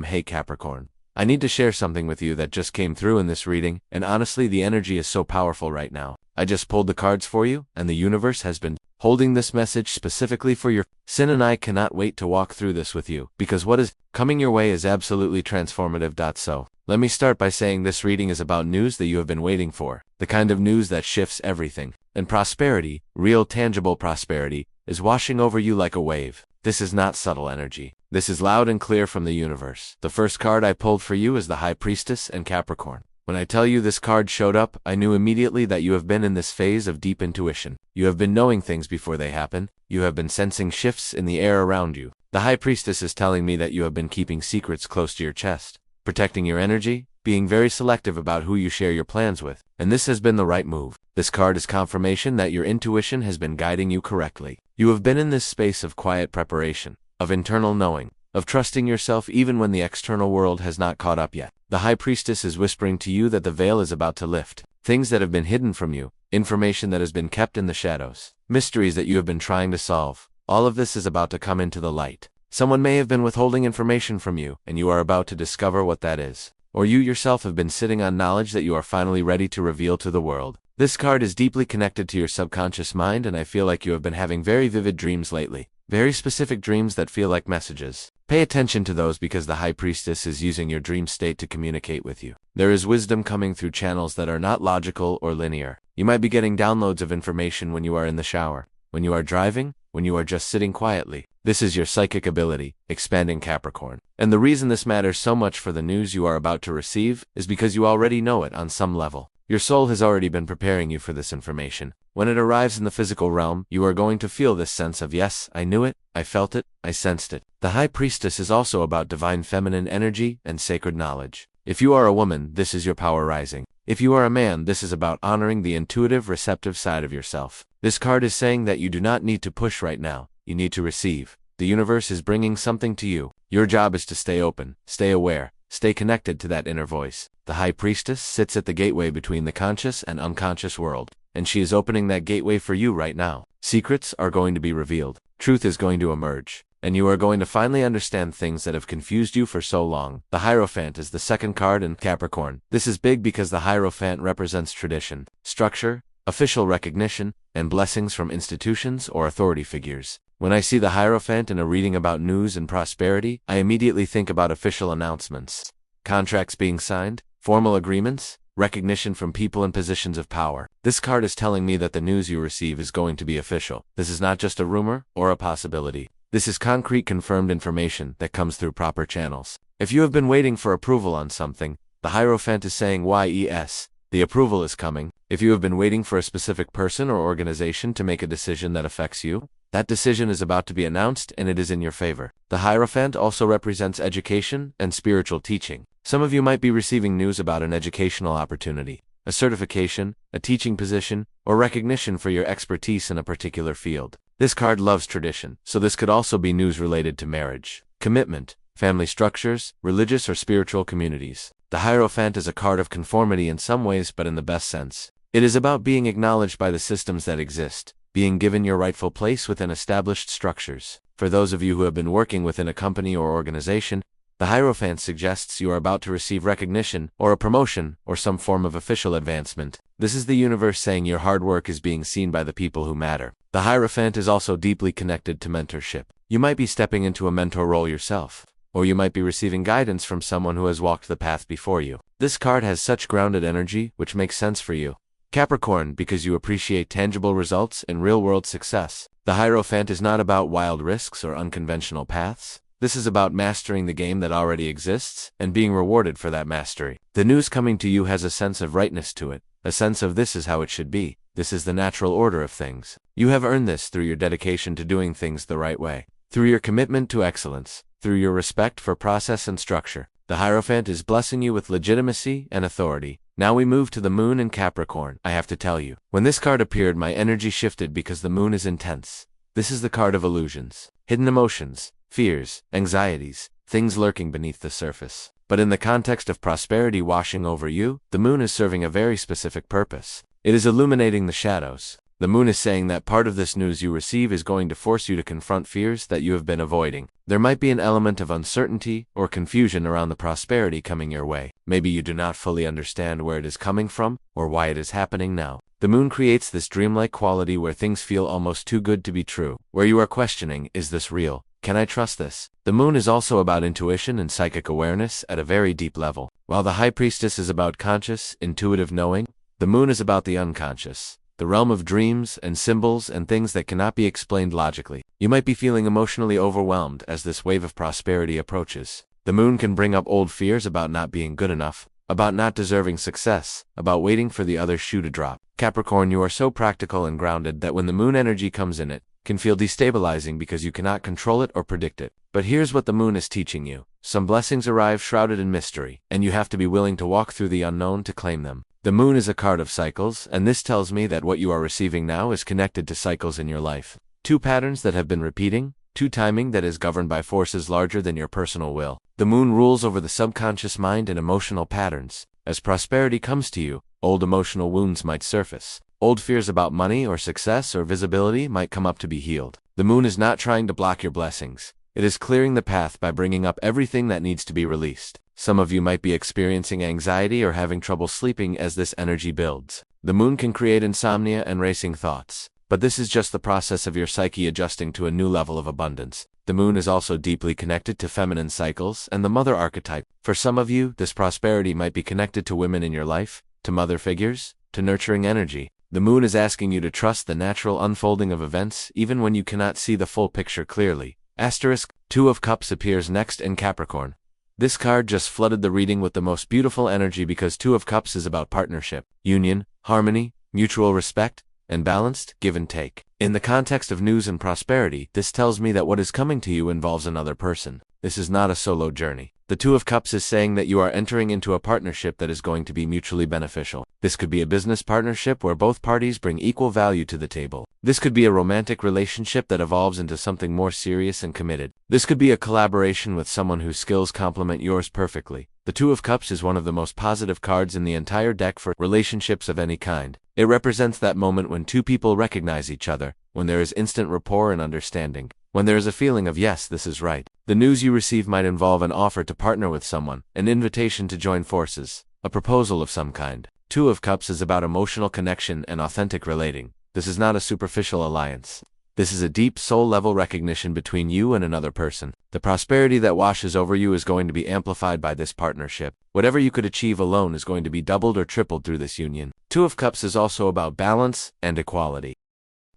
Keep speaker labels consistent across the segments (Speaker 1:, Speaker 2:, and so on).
Speaker 1: Hey Capricorn, I need to share something with you that just came through in this reading, and honestly the energy is so powerful right now. I just pulled the cards for you, and the universe has been holding this message specifically for your sin, and I cannot wait to walk through this with you, because what is coming your way is absolutely transformative. So, let me start by saying this reading is about news that you have been waiting for, the kind of news that shifts everything. And prosperity, real tangible prosperity, is washing over you like a wave. This is not subtle energy. This is loud and clear from the universe. The first card I pulled for you is the High Priestess and Capricorn. When I tell you this card showed up, I knew immediately that you have been in this phase of deep intuition. You have been knowing things before they happen. You have been sensing shifts in the air around you. The High Priestess is telling me that you have been keeping secrets close to your chest, protecting your energy, being very selective about who you share your plans with. And this has been the right move. This card is confirmation that your intuition has been guiding you correctly. You have been in this space of quiet preparation, of internal knowing, of trusting yourself even when the external world has not caught up yet. The High Priestess is whispering to you that the veil is about to lift. Things that have been hidden from you, information that has been kept in the shadows, mysteries that you have been trying to solve. All of this is about to come into the light. Someone may have been withholding information from you, and you are about to discover what that is. Or you yourself have been sitting on knowledge that you are finally ready to reveal to the world. This card is deeply connected to your subconscious mind, and I feel like you have been having very vivid dreams lately. Very specific dreams that feel like messages. Pay attention to those because the High Priestess is using your dream state to communicate with you. There is wisdom coming through channels that are not logical or linear. You might be getting downloads of information when you are in the shower, when you are driving, when you are just sitting quietly. This is your psychic ability, expanding Capricorn. And the reason this matters so much for the news you are about to receive is because you already know it on some level. Your soul has already been preparing you for this information. When it arrives in the physical realm, you are going to feel this sense of, yes, I knew it, I felt it, I sensed it. The High Priestess is also about divine feminine energy and sacred knowledge. If you are a woman, this is your power rising. If you are a man, this is about honoring the intuitive, receptive side of yourself. This card is saying that you do not need to push right now, you need to receive. The universe is bringing something to you. Your job is to stay open, stay aware, stay connected to that inner voice. The High Priestess sits at the gateway between the conscious and unconscious world, and she is opening that gateway for you right now. Secrets are going to be revealed. Truth is going to emerge, and you are going to finally understand things that have confused you for so long. The Hierophant is the second card in Capricorn. This is big because the Hierophant represents tradition, structure, official recognition, and blessings from institutions or authority figures. When I see the Hierophant in a reading about news and prosperity, I immediately think about official announcements, contracts being signed, formal agreements, recognition from people in positions of power. This card is telling me that the news you receive is going to be official. This is not just a rumor or a possibility. This is concrete, confirmed information that comes through proper channels. If you have been waiting for approval on something, the Hierophant is saying yes, the approval is coming. If you have been waiting for a specific person or organization to make a decision that affects you, that decision is about to be announced and it is in your favor. The Hierophant also represents education and spiritual teaching. Some of you might be receiving news about an educational opportunity, a certification, a teaching position, or recognition for your expertise in a particular field. This card loves tradition, so this could also be news related to marriage, commitment, family structures, religious or spiritual communities. The Hierophant is a card of conformity in some ways, but in the best sense. It is about being acknowledged by the systems that exist, being given your rightful place within established structures. For those of you who have been working within a company or organization, the Hierophant suggests you are about to receive recognition, or a promotion, or some form of official advancement. This is the universe saying your hard work is being seen by the people who matter. The Hierophant is also deeply connected to mentorship. You might be stepping into a mentor role yourself, or you might be receiving guidance from someone who has walked the path before you. This card has such grounded energy, which makes sense for you, Capricorn, because you appreciate tangible results and real-world success. The Hierophant is not about wild risks or unconventional paths. This is about mastering the game that already exists and being rewarded for that mastery. The news coming to you has a sense of rightness to it, a sense of this is how it should be. This is the natural order of things. You have earned this through your dedication to doing things the right way, through your commitment to excellence, through your respect for process and structure. The Hierophant is blessing you with legitimacy and authority. Now we move to the Moon in Capricorn. I have to tell you, when this card appeared, my energy shifted because the Moon is intense. This is the card of illusions, hidden emotions, fears, anxieties, things lurking beneath the surface. But in the context of prosperity washing over you, the Moon is serving a very specific purpose. It is illuminating the shadows. The moon is saying that part of this news you receive is going to force you to confront fears that you have been avoiding. There might be an element of uncertainty or confusion around the prosperity coming your way. Maybe you do not fully understand where it is coming from or why it is happening now. The moon creates this dreamlike quality where things feel almost too good to be true, where you are questioning, is this real? Can I trust this? The moon is also about intuition and psychic awareness at a very deep level. While the High Priestess is about conscious, intuitive knowing, the moon is about the unconscious, the realm of dreams and symbols and things that cannot be explained logically. You might be feeling emotionally overwhelmed as this wave of prosperity approaches. The moon can bring up old fears about not being good enough, about not deserving success, about waiting for the other shoe to drop. Capricorn, you are so practical and grounded that when the moon energy comes in, it can feel destabilizing because you cannot control it or predict it. But here's what the moon is teaching you. Some blessings arrive shrouded in mystery, and you have to be willing to walk through the unknown to claim them. The moon is a card of cycles, and this tells me that what you are receiving now is connected to cycles in your life. Two patterns that have been repeating, two timing that is governed by forces larger than your personal will. The moon rules over the subconscious mind and emotional patterns. As prosperity comes to you, old emotional wounds might surface. Old fears about money or success or visibility might come up to be healed. The moon is not trying to block your blessings. It is clearing the path by bringing up everything that needs to be released. Some of you might be experiencing anxiety or having trouble sleeping as this energy builds. The moon can create insomnia and racing thoughts, but this is just the process of your psyche adjusting to a new level of abundance. The moon is also deeply connected to feminine cycles and the mother archetype. For some of you, this prosperity might be connected to women in your life, to mother figures, to nurturing energy. The moon is asking you to trust the natural unfolding of events even when you cannot see the full picture clearly. Asterisk, Two of Cups appears next in Capricorn. This card just flooded the reading with the most beautiful energy because Two of Cups is about partnership, union, harmony, mutual respect, and balanced give and take. In the context of news and prosperity, this tells me that what is coming to you involves another person. This is not a solo journey. The Two of Cups is saying that you are entering into a partnership that is going to be mutually beneficial. This could be a business partnership where both parties bring equal value to the table. This could be a romantic relationship that evolves into something more serious and committed. This could be a collaboration with someone whose skills complement yours perfectly. The Two of Cups is one of the most positive cards in the entire deck for relationships of any kind. It represents that moment when two people recognize each other, when there is instant rapport and understanding, when there is a feeling of yes, this is right. The news you receive might involve an offer to partner with someone, an invitation to join forces, a proposal of some kind. Two of Cups is about emotional connection and authentic relating. This is not a superficial alliance. This is a deep soul-level recognition between you and another person. The prosperity that washes over you is going to be amplified by this partnership. Whatever you could achieve alone is going to be doubled or tripled through this union. Two of Cups is also about balance and equality.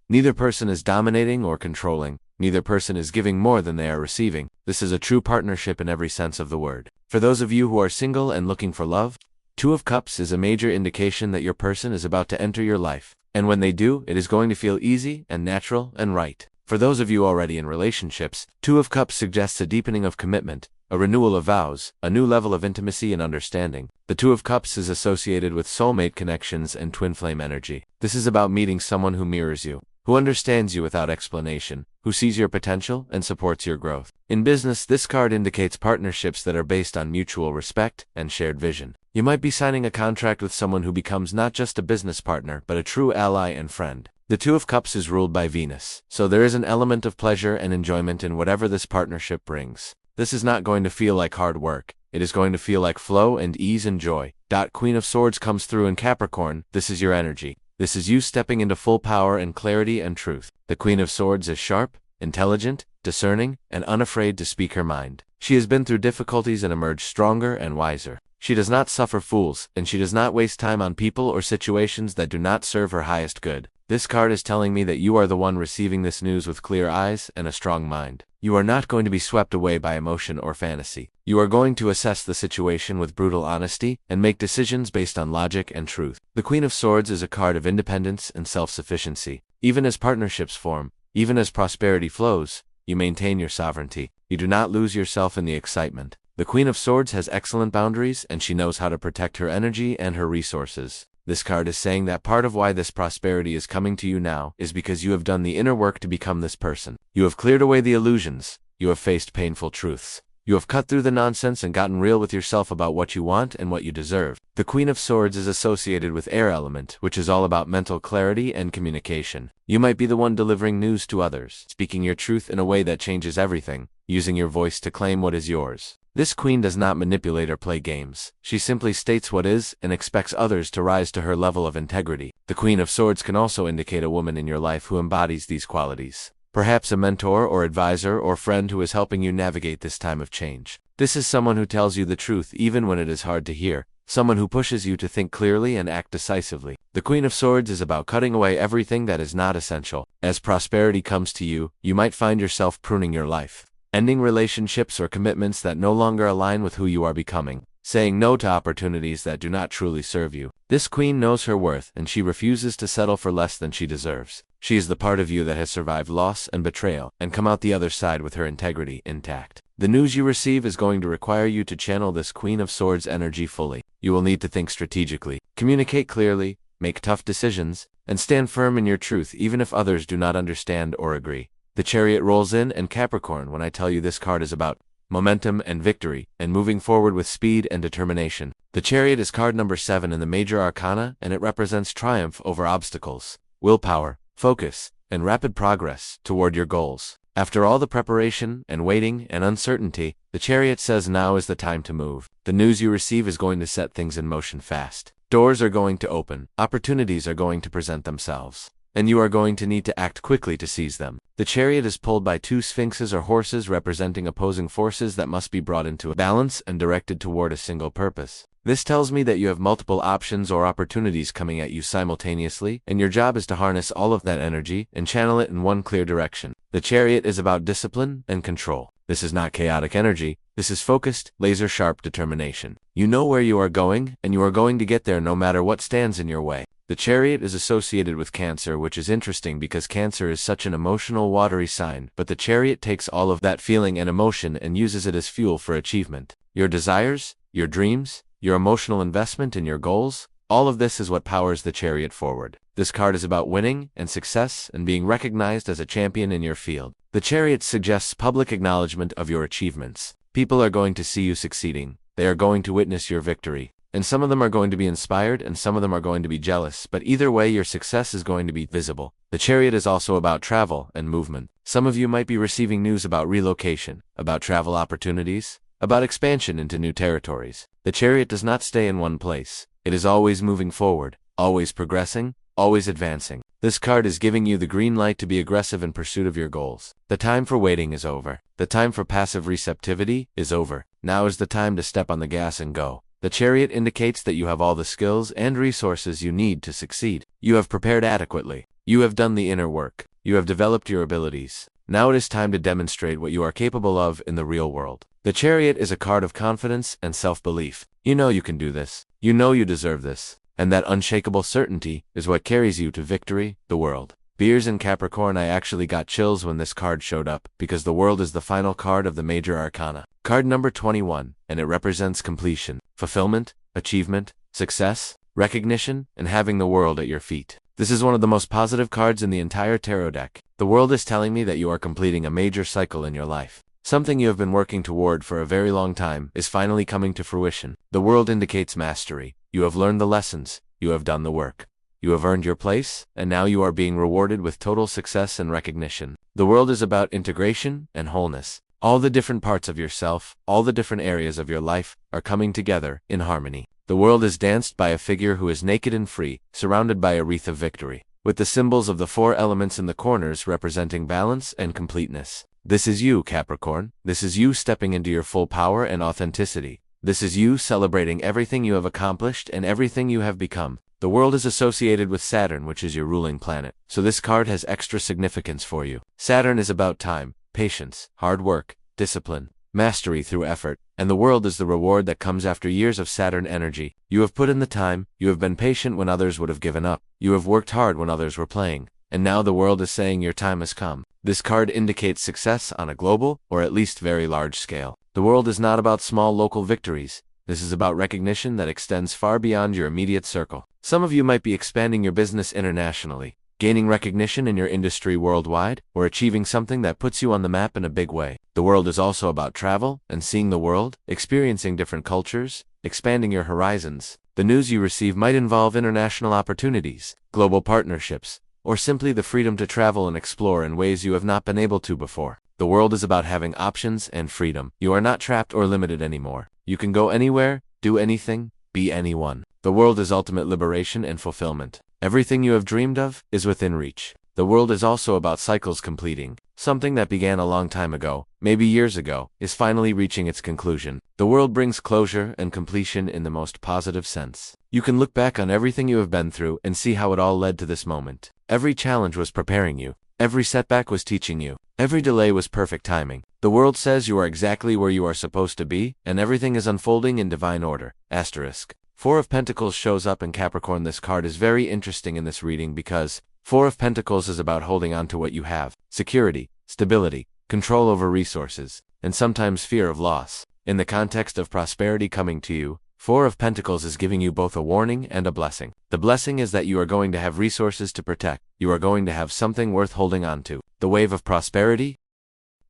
Speaker 1: Neither person is dominating or controlling. Neither person is giving more than they are receiving. This is a true partnership in every sense of the word. For those of you who are single and looking for love, Two of Cups is a major indication that your person is about to enter your life. And when they do, it is going to feel easy and natural and right. For those of you already in relationships, Two of Cups suggests a deepening of commitment, a renewal of vows, a new level of intimacy and understanding. The Two of Cups is associated with soulmate connections and twin flame energy. This is about meeting someone who mirrors you, who understands you without explanation, who sees your potential and supports your growth. In business, this card indicates partnerships that are based on mutual respect and shared vision. You might be signing a contract with someone who becomes not just a business partner, but a true ally and friend. The Two of Cups is ruled by Venus, so there is an element of pleasure and enjoyment in whatever this partnership brings. This is not going to feel like hard work. It is going to feel like flow and ease and joy. Queen of Swords comes through in Capricorn. This is your energy. This is you stepping into full power and clarity and truth. The Queen of Swords is sharp, intelligent, discerning, and unafraid to speak her mind. She has been through difficulties and emerged stronger and wiser. She does not suffer fools, and she does not waste time on people or situations that do not serve her highest good. This card is telling me that you are the one receiving this news with clear eyes and a strong mind. You are not going to be swept away by emotion or fantasy. You are going to assess the situation with brutal honesty and make decisions based on logic and truth. The Queen of Swords is a card of independence and self-sufficiency. Even as partnerships form, even as prosperity flows, you maintain your sovereignty. You do not lose yourself in the excitement. The Queen of Swords has excellent boundaries, and she knows how to protect her energy and her resources. This card is saying that part of why this prosperity is coming to you now is because you have done the inner work to become this person. You have cleared away the illusions. You have faced painful truths. You have cut through the nonsense and gotten real with yourself about what you want and what you deserve. The Queen of Swords is associated with air element, which is all about mental clarity and communication. You might be the one delivering news to others, speaking your truth in a way that changes everything, using your voice to claim what is yours. This queen does not manipulate or play games. She simply states what is and expects others to rise to her level of integrity. The Queen of Swords can also indicate a woman in your life who embodies these qualities. Perhaps a mentor or advisor or friend who is helping you navigate this time of change. This is someone who tells you the truth even when it is hard to hear, someone who pushes you to think clearly and act decisively. The Queen of Swords is about cutting away everything that is not essential. As prosperity comes to you, you might find yourself pruning your life, ending relationships or commitments that no longer align with who you are becoming, saying no to opportunities that do not truly serve you. This queen knows her worth and she refuses to settle for less than she deserves. She is the part of you that has survived loss and betrayal and come out the other side with her integrity intact. The news you receive is going to require you to channel this Queen of Swords energy fully. You will need to think strategically, communicate clearly, make tough decisions, and stand firm in your truth even if others do not understand or agree. The Chariot rolls in, and Capricorn, when I tell you this card is about momentum and victory, and moving forward with speed and determination. The Chariot is card number 7 in the major arcana, and it represents triumph over obstacles, willpower, focus, and rapid progress toward your goals. After all the preparation and waiting and uncertainty, the Chariot says now is the time to move. The news you receive is going to set things in motion fast. Doors are going to open, opportunities are going to present themselves, and you are going to need to act quickly to seize them. The Chariot is pulled by 2 sphinxes or horses representing opposing forces that must be brought into a balance and directed toward a single purpose. This tells me that you have multiple options or opportunities coming at you simultaneously, and your job is to harness all of that energy and channel it in one clear direction. The Chariot is about discipline and control. This is not chaotic energy. This is focused, laser-sharp determination. You know where you are going, and you are going to get there no matter what stands in your way. The Chariot is associated with Cancer, which is interesting because Cancer is such an emotional, watery sign, but the Chariot takes all of that feeling and emotion and uses it as fuel for achievement. Your desires, your dreams, your emotional investment in your goals, all of this is what powers the Chariot forward. This card is about winning and success and being recognized as a champion in your field. The Chariot suggests public acknowledgement of your achievements. People are going to see you succeeding. They are going to witness your victory. And some of them are going to be inspired and some of them are going to be jealous, but either way your success is going to be visible. The Chariot is also about travel and movement. Some of you might be receiving news about relocation, about travel opportunities, about expansion into new territories. The Chariot does not stay in one place. It is always moving forward, always progressing, always advancing. This card is giving you the green light to be aggressive in pursuit of your goals. The time for waiting is over. The time for passive receptivity is over. Now is the time to step on the gas and go. The Chariot indicates that you have all the skills and resources you need to succeed. You have prepared adequately. You have done the inner work. You have developed your abilities. Now it is time to demonstrate what you are capable of in the real world. The Chariot is a card of confidence and self-belief. You know you can do this. You know you deserve this. And that unshakable certainty is what carries you to victory, the world. Beers and Capricorn, I actually got chills when this card showed up, because the world is the final card of the major arcana. Card number 21, and it represents completion, fulfillment, achievement, success, recognition, and having the world at your feet. This is one of the most positive cards in the entire tarot deck. The world is telling me that you are completing a major cycle in your life. Something you have been working toward for a very long time is finally coming to fruition. The world indicates mastery. You have learned the lessons. You have done the work. You have earned your place, and now you are being rewarded with total success and recognition. The world is about integration and wholeness. All the different parts of yourself, all the different areas of your life are coming together in harmony. The world is danced by a figure who is naked and free, surrounded by a wreath of victory, with the symbols of the 4 elements in the corners representing balance and completeness. This is you, Capricorn. This is you stepping into your full power and authenticity. This is you celebrating everything you have accomplished and everything you have become. The world is associated with Saturn, which is your ruling planet, so this card has extra significance for you. Saturn is about time, patience, hard work, discipline, mastery through effort, and the world is the reward that comes after years of Saturn energy. You have put in the time, you have been patient when others would have given up, you have worked hard when others were playing, and now the world is saying your time has come. This card indicates success on a global, or at least very large scale. The world is not about small local victories. This is about recognition that extends far beyond your immediate circle. Some of you might be expanding your business internationally, gaining recognition in your industry worldwide, or achieving something that puts you on the map in a big way. The world is also about travel and seeing the world, experiencing different cultures, expanding your horizons. The news you receive might involve international opportunities, global partnerships, or simply the freedom to travel and explore in ways you have not been able to before. The world is about having options and freedom. You are not trapped or limited anymore. You can go anywhere, do anything, be anyone. The world is ultimate liberation and fulfillment. Everything you have dreamed of is within reach. The world is also about cycles completing. Something that began a long time ago, maybe years ago, is finally reaching its conclusion. The world brings closure and completion in the most positive sense. You can look back on everything you have been through and see how it all led to this moment. Every challenge was preparing you. Every setback was teaching you. Every delay was perfect timing. The world says you are exactly where you are supposed to be, and everything is unfolding in divine order. Asterisk. Four of Pentacles shows up in Capricorn. This card is very interesting in this reading because Four of Pentacles is about holding on to what you have, security, stability, control over resources, and sometimes fear of loss. In the context of prosperity coming to you, Four of Pentacles is giving you both a warning and a blessing. The blessing is that you are going to have resources to protect. You are going to have something worth holding on to. The wave of prosperity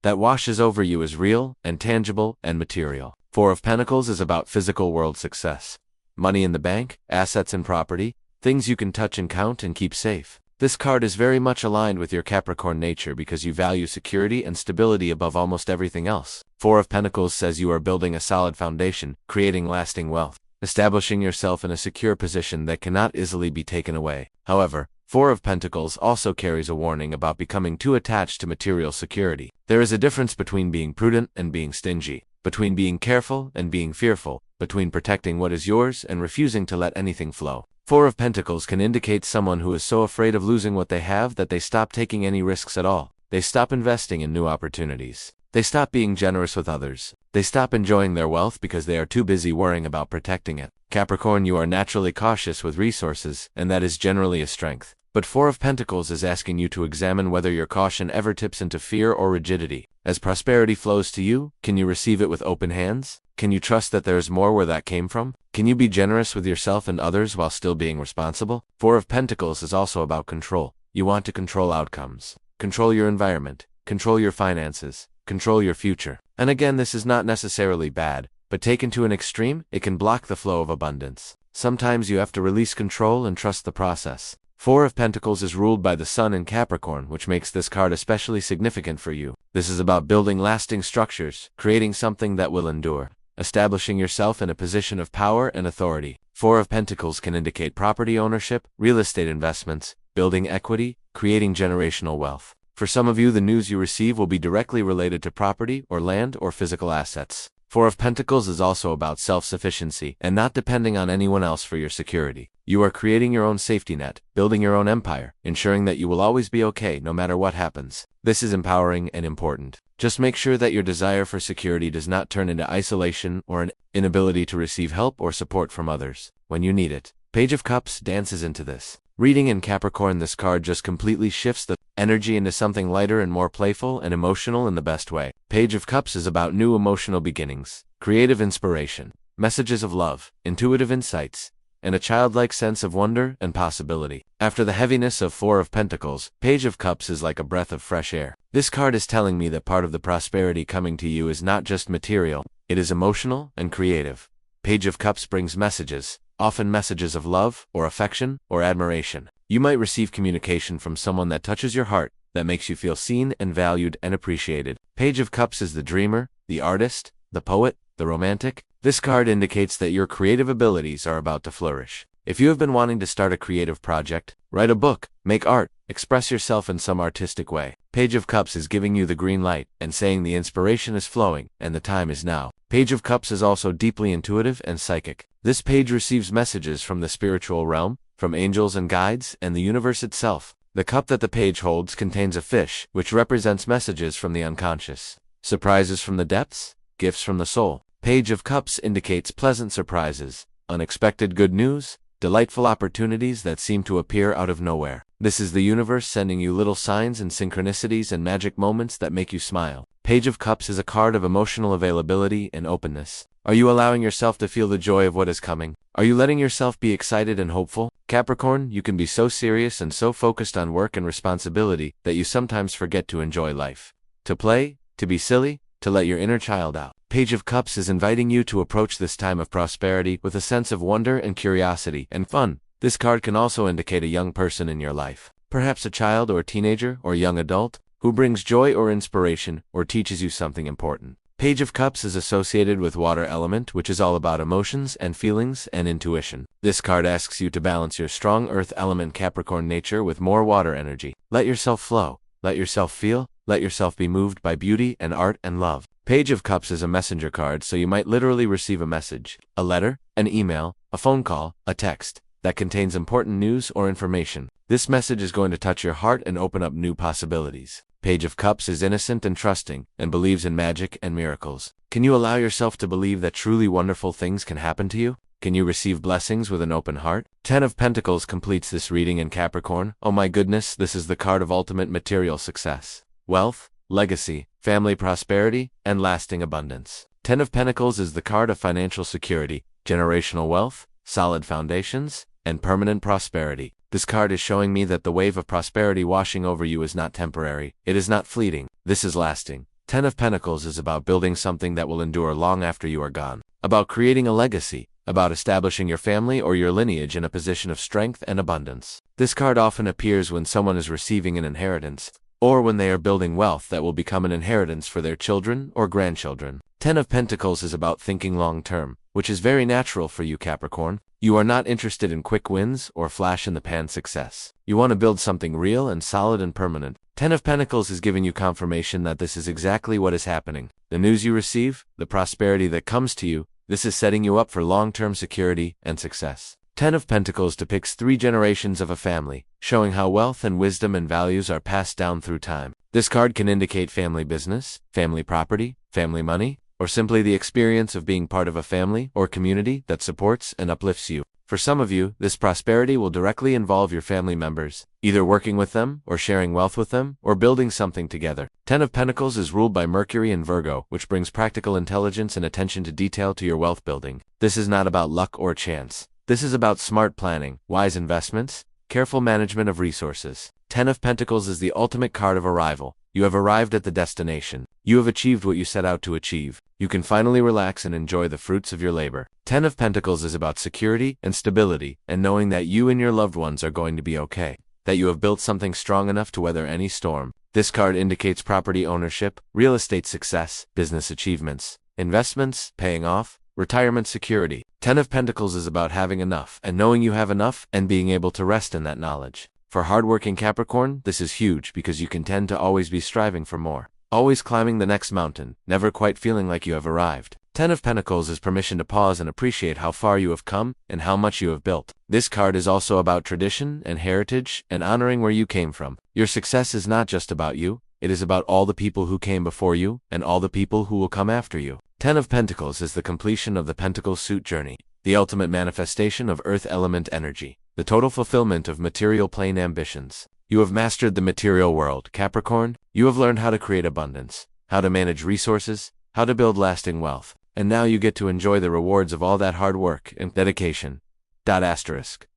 Speaker 1: that washes over you is real and tangible and material. Four of Pentacles is about physical world success. Money in the bank, assets and property, things you can touch and count and keep safe. This card is very much aligned with your Capricorn nature because you value security and stability above almost everything else. Four of Pentacles says you are building a solid foundation, creating lasting wealth, establishing yourself in a secure position that cannot easily be taken away. However, Four of Pentacles also carries a warning about becoming too attached to material security. There is a difference between being prudent and being stingy, between being careful and being fearful, between protecting what is yours and refusing to let anything flow. Four of Pentacles can indicate someone who is so afraid of losing what they have that they stop taking any risks at all. They stop investing in new opportunities. They stop being generous with others. They stop enjoying their wealth because they are too busy worrying about protecting it. Capricorn, you are naturally cautious with resources, and that is generally a strength. But Four of Pentacles is asking you to examine whether your caution ever tips into fear or rigidity. As prosperity flows to you, can you receive it with open hands? Can you trust that there is more where that came from? Can you be generous with yourself and others while still being responsible? Four of Pentacles is also about control. You want to control outcomes. Control your environment. Control your finances. Control your future. And again, this is not necessarily bad, but taken to an extreme, it can block the flow of abundance. Sometimes you have to release control and trust the process. Four of Pentacles is ruled by the Sun in Capricorn, which makes this card especially significant for you. This is about building lasting structures, creating something that will endure, establishing yourself in a position of power and authority. Four of Pentacles can indicate property ownership, real estate investments, building equity, creating generational wealth. For some of you, the news you receive will be directly related to property or land or physical assets. Four of Pentacles is also about self-sufficiency and not depending on anyone else for your security. You are creating your own safety net, building your own empire, ensuring that you will always be okay no matter what happens. This is empowering and important. Just make sure that your desire for security does not turn into isolation or an inability to receive help or support from others when you need it. Page of Cups dances into this. Reading in Capricorn, this card just completely shifts the energy into something lighter and more playful and emotional in the best way. Page of Cups is about new emotional beginnings, creative inspiration, messages of love, intuitive insights, and a childlike sense of wonder and possibility. After the heaviness of Four of Pentacles, Page of Cups is like a breath of fresh air. This card is telling me that part of the prosperity coming to you is not just material, it is emotional and creative. Page of Cups brings messages, often messages of love or affection or admiration. You might receive communication from someone that touches your heart, that makes you feel seen and valued and appreciated. Page of Cups is the dreamer, the artist, the poet, the romantic. This card indicates that your creative abilities are about to flourish. If you have been wanting to start a creative project, write a book, make art, express yourself in some artistic way, Page of Cups is giving you the green light and saying the inspiration is flowing and the time is now. Page of Cups is also deeply intuitive and psychic. This page receives messages from the spiritual realm, from angels and guides, and the universe itself. The cup that the page holds contains a fish, which represents messages from the unconscious, surprises from the depths, gifts from the soul. Page of Cups indicates pleasant surprises, unexpected good news, delightful opportunities that seem to appear out of nowhere. This is the universe sending you little signs and synchronicities and magic moments that make you smile. Page of Cups is a card of emotional availability and openness. Are you allowing yourself to feel the joy of what is coming? Are you letting yourself be excited and hopeful? Capricorn, you can be so serious and so focused on work and responsibility that you sometimes forget to enjoy life. To play, to be silly, to let your inner child out. Page of Cups is inviting you to approach this time of prosperity with a sense of wonder and curiosity and fun. This card can also indicate a young person in your life, perhaps a child or teenager or young adult, who brings joy or inspiration or teaches you something important. Page of Cups is associated with water element, which is all about emotions and feelings and intuition. This card asks you to balance your strong earth element Capricorn nature with more water energy. Let yourself flow, let yourself feel, let yourself be moved by beauty and art and love. Page of Cups is a messenger card, so you might literally receive a message, a letter, an email, a phone call, a text, that contains important news or information. This message is going to touch your heart and open up new possibilities. Page of Cups is innocent and trusting, and believes in magic and miracles. Can you allow yourself to believe that truly wonderful things can happen to you? Can you receive blessings with an open heart? 10 of Pentacles completes this reading in Capricorn. Oh my goodness, this is the card of ultimate material success, wealth, legacy, family prosperity, and lasting abundance. 10 of Pentacles is the card of financial security, generational wealth, solid foundations, and permanent prosperity. This card is showing me that the wave of prosperity washing over you is not temporary. It is not fleeting. This is lasting. 10 of Pentacles is about building something that will endure long after you are gone, about creating a legacy, about establishing your family or your lineage in a position of strength and abundance. This card often appears when someone is receiving an inheritance, or when they are building wealth that will become an inheritance for their children or grandchildren. 10 of Pentacles is about thinking long-term, which is very natural for you, Capricorn. You are not interested in quick wins or flash-in-the-pan success. You want to build something real and solid and permanent. 10 of Pentacles is giving you confirmation that this is exactly what is happening. The news you receive, the prosperity that comes to you, this is setting you up for long-term security and success. 10 of Pentacles depicts 3 generations of a family, showing how wealth and wisdom and values are passed down through time. This card can indicate family business, family property, family money, or simply the experience of being part of a family or community that supports and uplifts you. For some of you, this prosperity will directly involve your family members, either working with them or sharing wealth with them or building something together. 10 of Pentacles is ruled by Mercury in Virgo, which brings practical intelligence and attention to detail to your wealth building. This is not about luck or chance. This is about smart planning, wise investments, careful management of resources. 10 of Pentacles is the ultimate card of arrival. You have arrived at the destination. You have achieved what you set out to achieve. You can finally relax and enjoy the fruits of your labor. 10 of Pentacles is about security and stability, and knowing that you and your loved ones are going to be okay, that you have built something strong enough to weather any storm. This card indicates property ownership, real estate success, business achievements, investments, paying off, retirement security. 10 of Pentacles is about having enough and knowing you have enough and being able to rest in that knowledge. For hardworking Capricorn, this is huge because you can tend to always be striving for more, always climbing the next mountain, never quite feeling like you have arrived. 10 of Pentacles is permission to pause and appreciate how far you have come and how much you have built. This card is also about tradition and heritage and honoring where you came from. Your success is not just about you, it is about all the people who came before you and all the people who will come after you. 10 of Pentacles is the completion of the Pentacle suit journey, the ultimate manifestation of earth element energy, the total fulfillment of material plane ambitions. You have mastered the material world, Capricorn. You have learned how to create abundance, how to manage resources, how to build lasting wealth, and now you get to enjoy the rewards of all that hard work and dedication.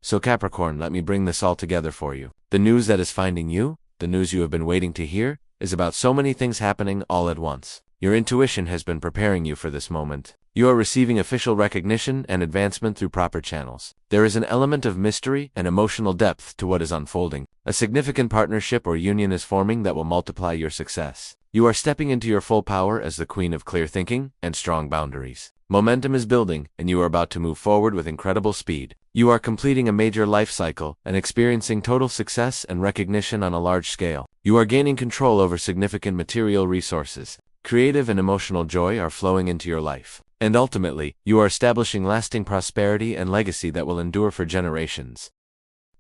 Speaker 1: So Capricorn, let me bring this all together for you. The news that is finding you, the news you have been waiting to hear, is about so many things happening all at once. Your intuition has been preparing you for this moment. You are receiving official recognition and advancement through proper channels. There is an element of mystery and emotional depth to what is unfolding. A significant partnership or union is forming that will multiply your success. You are stepping into your full power as the queen of clear thinking and strong boundaries. Momentum is building, and you are about to move forward with incredible speed. You are completing a major life cycle and experiencing total success and recognition on a large scale. You are gaining control over significant material resources. Creative and emotional joy are flowing into your life. And ultimately, you are establishing lasting prosperity and legacy that will endure for generations.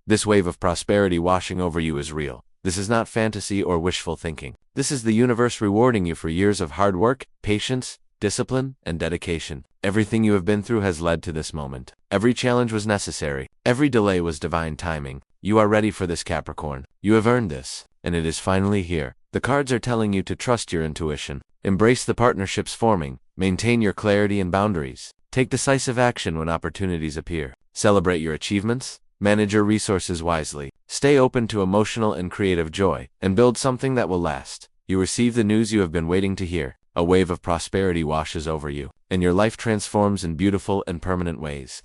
Speaker 1: This wave of prosperity washing over you is real. This is not fantasy or wishful thinking. This is the universe rewarding you for years of hard work, patience, discipline, and dedication. Everything you have been through has led to this moment. Every challenge was necessary. Every delay was divine timing. You are ready for this, Capricorn. You have earned this, and it is finally here. The cards are telling you to trust your intuition, embrace the partnerships forming, Maintain your clarity and boundaries. Take decisive action when opportunities appear. Celebrate your achievements. Manage your resources wisely. Stay open to emotional and creative joy, and build something that will last. You receive the news you have been waiting to hear. A wave of prosperity washes over you, and your life transforms in beautiful and permanent ways.